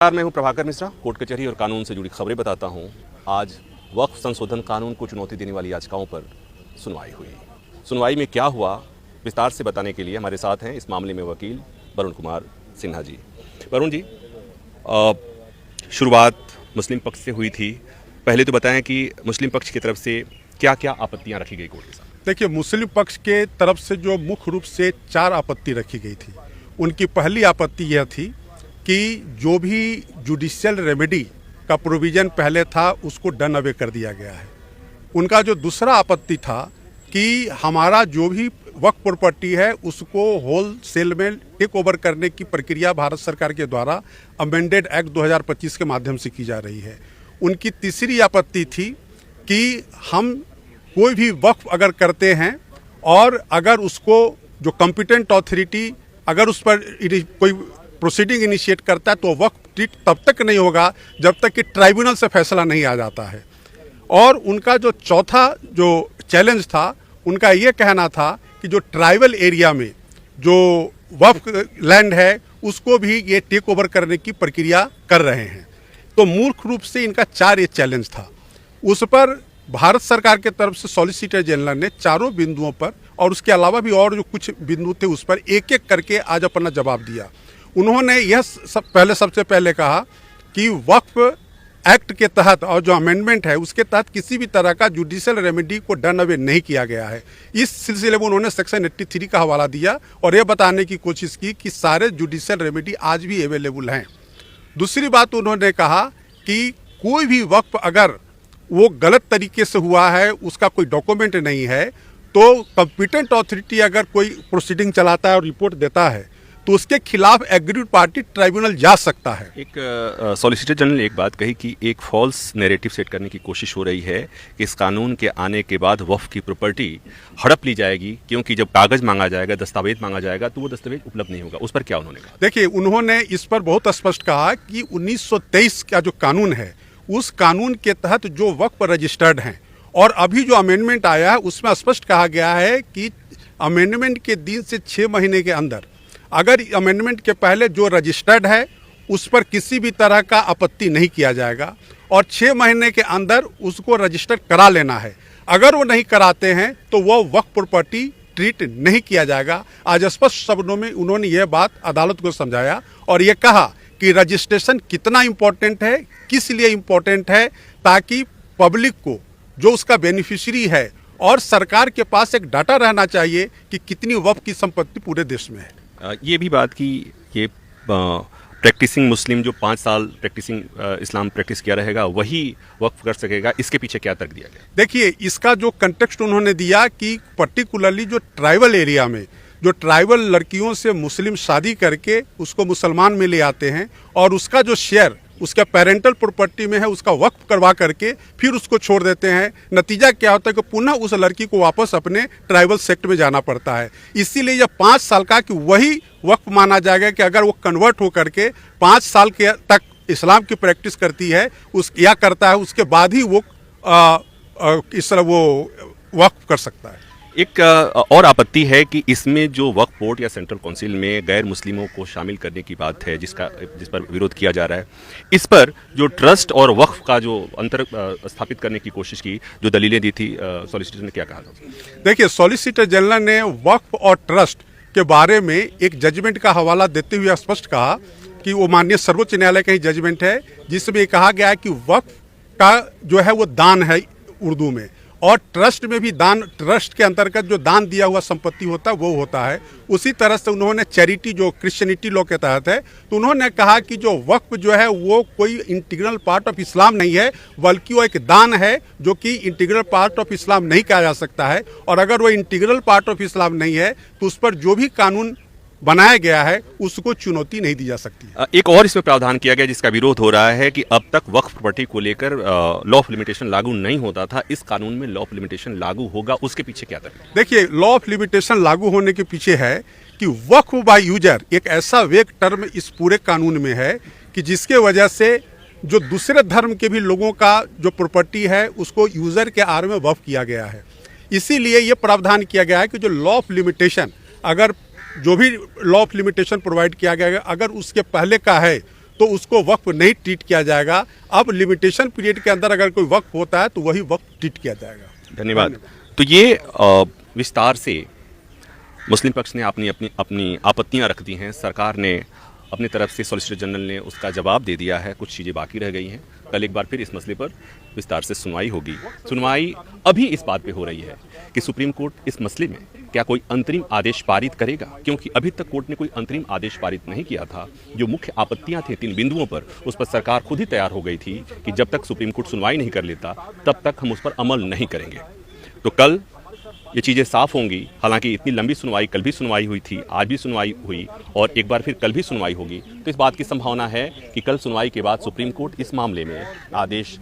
मैं हूं प्रभाकर मिश्रा। कोर्ट कचहरी और कानून से जुड़ी खबरें बताता हूं। आज वक्फ संशोधन कानून को चुनौती देने वाली याचिकाओं पर सुनवाई हुई। सुनवाई में क्या हुआ, विस्तार से बताने के लिए हमारे साथ हैं इस मामले में वकील वरुण कुमार सिन्हा जी। वरुण जी, शुरुआत मुस्लिम पक्ष से हुई थी। पहले तो बताएं कि मुस्लिम पक्ष की तरफ से क्या क्या आपत्तियां रखी गई कोर्ट के सामने। देखिए, मुस्लिम पक्ष के तरफ से जो मुख्य रूप से 4 आपत्ति रखी गई थी, उनकी पहली आपत्ति यह थी कि जो भी जुडिशियल रेमेडी का प्रोविज़न पहले था उसको डन अवे कर दिया गया है। उनका जो दूसरा आपत्ति था कि हमारा जो भी वक्फ प्रॉपर्टी है उसको होल सेल में टेक ओवर करने की प्रक्रिया भारत सरकार के द्वारा अमेंडेड एक्ट 2025 के माध्यम से की जा रही है। उनकी तीसरी आपत्ति थी कि हम कोई भी वक्फ अगर करते हैं और अगर उसको जो कॉम्पिटेंट अथॉरिटी अगर उस पर कोई प्रोसीडिंग इनिशिएट करता है तो वक्फ ट्रीट तब तक नहीं होगा जब तक कि ट्राइब्यूनल से फैसला नहीं आ जाता है। और उनका जो चौथा जो चैलेंज था, उनका ये कहना था कि जो ट्राइबल एरिया में जो वक्फ लैंड है उसको भी ये टेक ओवर करने की प्रक्रिया कर रहे हैं। तो मूर्ख रूप से इनका 4 ये चैलेंज था। उस पर भारत सरकार के तरफ से सॉलिसिटर जनरल ने चारों बिंदुओं पर और उसके अलावा भी और जो कुछ बिंदु थे उस पर एक एक करके आज अपना जवाब दिया। उन्होंने यह सबसे पहले कहा कि वक्फ एक्ट के तहत और जो अमेंडमेंट है उसके तहत किसी भी तरह का जुडिशियल रेमेडी को डन अवे नहीं किया गया है। इस सिलसिले में उन्होंने सेक्शन 83 का हवाला दिया और यह बताने की कोशिश की कि सारे जुडिशियल रेमेडी आज भी अवेलेबल हैं। दूसरी बात उन्होंने कहा कि कोई भी वक्फ अगर वो गलत तरीके से हुआ है, उसका कोई डॉक्यूमेंट नहीं है, तो कॉम्पिटेंट अथॉरिटी अगर कोई प्रोसीडिंग चलाता है और रिपोर्ट देता है तो उसके खिलाफ एग्रीड पार्टी ट्राइब्यूनल जा सकता है। एक सॉलिसिटर जनरल ने एक बात कही कि एक फॉल्स नैरेटिव सेट करने की कोशिश हो रही है कि इस कानून के आने के बाद वक्फ की प्रॉपर्टी हड़प ली जाएगी, क्योंकि जब कागज मांगा जाएगा, दस्तावेज मांगा जाएगा तो वो दस्तावेज उपलब्ध नहीं होगा। उस पर क्या उन्होंने कहा? देखिए, उन्होंने इस पर बहुत स्पष्ट कहा कि 1923 का जो कानून है उस कानून के तहत जो वक्फ रजिस्टर्ड हैं और अभी जो अमेंडमेंट आया है उसमें स्पष्ट कहा गया है कि अमेंडमेंट के दिन से 6 महीने के अंदर अगर अमेंडमेंट के पहले जो रजिस्टर्ड है उस पर किसी भी तरह का आपत्ति नहीं किया जाएगा और 6 महीने के अंदर उसको रजिस्टर करा लेना है। अगर वो नहीं कराते हैं तो वो वक्फ प्रॉपर्टी ट्रीट नहीं किया जाएगा। आज स्पष्ट शब्दों में उन्होंने ये बात अदालत को समझाया और ये कहा कि रजिस्ट्रेशन कितना इम्पोर्टेंट है, किस लिए इम्पोर्टेंट है, ताकि पब्लिक को जो उसका बेनिफिशियरी है और सरकार के पास एक डाटा रहना चाहिए कि कितनी वक्फ की संपत्ति पूरे देश में है। ये भी बात की ये प्रैक्टिसिंग मुस्लिम जो 5 साल प्रैक्टिसिंग इस्लाम प्रैक्टिस किया रहेगा वही वक्फ कर सकेगा, इसके पीछे क्या तर्क दिया गया? देखिए, इसका जो कंटेक्स्ट उन्होंने दिया कि पर्टिकुलरली जो ट्राइबल एरिया में जो ट्राइबल लड़कियों से मुस्लिम शादी करके उसको मुसलमान में ले आते हैं और उसका जो शेयर उसका पेरेंटल प्रॉपर्टी में है उसका वक्फ करवा करके फिर उसको छोड़ देते हैं। नतीजा क्या होता है कि पुनः उस लड़की को वापस अपने ट्राइबल सेक्ट में जाना पड़ता है। इसीलिए यह 5 साल का कि वही वक्फ माना जाएगा कि अगर वो कन्वर्ट हो करके 5 साल के तक इस्लाम की प्रैक्टिस करती है या करता है, उसके बाद ही वो इस तरह वो वक्फ कर सकता है। एक और आपत्ति है कि इसमें जो वक्फ बोर्ड या सेंट्रल काउंसिल में गैर मुस्लिमों को शामिल करने की बात है जिस पर विरोध किया जा रहा है, इस पर जो ट्रस्ट और वक्फ का जो अंतर स्थापित करने की कोशिश की, जो दलीलें दी थी, सॉलिसिटर ने क्या कहा था? देखिए, सॉलिसिटर जनरल ने वक्फ और ट्रस्ट के बारे में एक जजमेंट का हवाला देते हुए स्पष्ट कहा कि वो माननीय सर्वोच्च न्यायालय का ही जजमेंट है जिसमें कहा गया है कि वक्फ का जो है वो दान है उर्दू में, और ट्रस्ट में भी दान, ट्रस्ट के अंतर्गत जो दान दिया हुआ संपत्ति होता है वो होता है। उसी तरह से उन्होंने चैरिटी जो क्रिश्चियनिटी लॉ के तहत है तो उन्होंने कहा कि जो वक्फ जो है वो कोई इंटीग्रल पार्ट ऑफ इस्लाम नहीं है, बल्कि वो एक दान है जो कि इंटीग्रल पार्ट ऑफ इस्लाम नहीं कहा जा सकता है। और अगर वो इंटीग्रल पार्ट ऑफ इस्लाम नहीं है तो उस पर जो भी कानून बनाया गया है उसको चुनौती नहीं दी जा सकती है। एक और इसमें प्रावधान किया गया जिसका विरोध हो रहा है कि अब तक वक्फ प्रॉपर्टी को लेकर लॉ ऑफ लिमिटेशन लागू नहीं होता था, इस कानून में लॉ ऑफ लिमिटेशन लागू होगा, उसके पीछे क्या तर्क? देखिए, लॉ ऑफ लिमिटेशन लागू होने के पीछे है कि वक्फ बाय यूजर एक ऐसा वेग टर्म इस पूरे कानून में है कि जिसके वजह से जो दूसरे धर्म के भी लोगों का जो प्रॉपर्टी है उसको यूजर के आड़ में वक्फ किया गया है। इसीलिए ये प्रावधान किया गया है कि जो लॉ ऑफ लिमिटेशन, अगर जो भी लॉ ऑफ लिमिटेशन प्रोवाइड किया गया है अगर उसके पहले का है तो उसको वक्फ नहीं ट्रीट किया जाएगा। अब लिमिटेशन पीरियड के अंदर अगर कोई वक्फ होता है तो वही वक्फ ट्रीट किया जाएगा। धन्यवाद। तो ये विस्तार से मुस्लिम पक्ष ने अपनी आपत्तियां रख दी हैं। सरकार ने अपनी तरफ से, सॉलिसिटर जनरल ने उसका जवाब दे दिया है। कुछ चीज़ें बाकी रह गई हैं। कल एक बार फिर इस मसले पर विस्तार से सुनवाई होगी। सुनवाई अभी इस बात पे हो रही है कि सुप्रीम कोर्ट इस मसले में क्या कोई अंतरिम आदेश पारित करेगा, क्योंकि अभी तक कोर्ट ने कोई अंतरिम आदेश पारित नहीं किया था। जो मुख्य आपत्तियां थी 3 बिंदुओं पर, उस पर सरकार खुद ही तैयार हो गई थी कि जब तक सुप्रीम कोर्ट सुनवाई नहीं कर लेता तब तक हम उस पर अमल नहीं करेंगे। तो कल ये चीज़ें साफ होंगी। हालांकि इतनी लंबी सुनवाई, कल भी सुनवाई हुई थी, आज भी सुनवाई हुई और एक बार फिर कल भी सुनवाई होगी। तो इस बात की संभावना है कि कल सुनवाई के बाद सुप्रीम कोर्ट इस मामले में आदेश